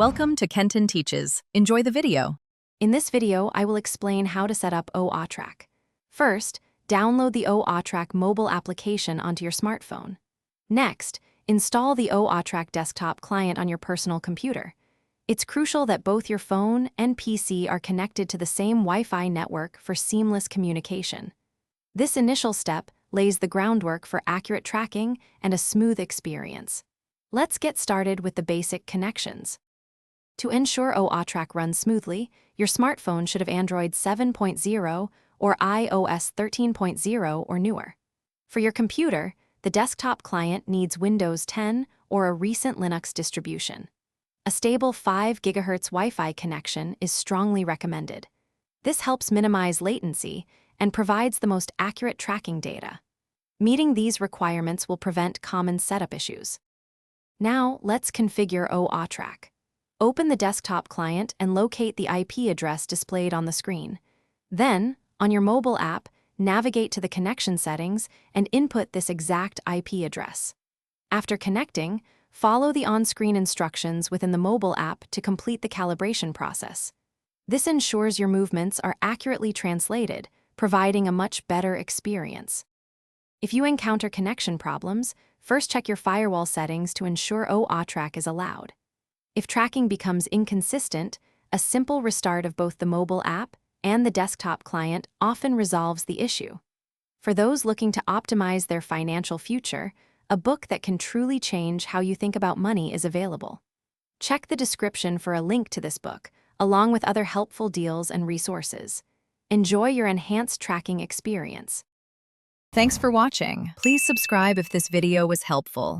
Welcome to Kenton Teaches. Enjoy the video. In this video, I will explain how to set up OwoTrack. First, download the OwoTrack mobile application onto your smartphone. Next, install the OwoTrack desktop client on your personal computer. It's crucial that both your phone and PC are connected to the same Wi-Fi network for seamless communication. This initial step lays the groundwork for accurate tracking and a smooth experience. Let's get started with the basic connections. To ensure OwoTrack runs smoothly, your smartphone should have Android 7.0 or iOS 13.0 or newer. For your computer, the desktop client needs Windows 10 or a recent Linux distribution. A stable 5 GHz Wi-Fi connection is strongly recommended. This helps minimize latency and provides the most accurate tracking data. Meeting these requirements will prevent common setup issues. Now, let's configure OwoTrack. Open the desktop client and locate the IP address displayed on the screen. Then, on your mobile app, navigate to the connection settings and input this exact IP address. After connecting, follow the on-screen instructions within the mobile app to complete the calibration process. This ensures your movements are accurately translated, providing a much better experience. If you encounter connection problems, first check your firewall settings to ensure OwoTrack is allowed. If tracking becomes inconsistent, a simple restart of both the mobile app and the desktop client often resolves the issue. For those looking to optimize their financial future, a book that can truly change how you think about money is available. Check the description for a link to this book, along with other helpful deals and resources. Enjoy your enhanced tracking experience. Thanks for watching. Please subscribe if this video was helpful.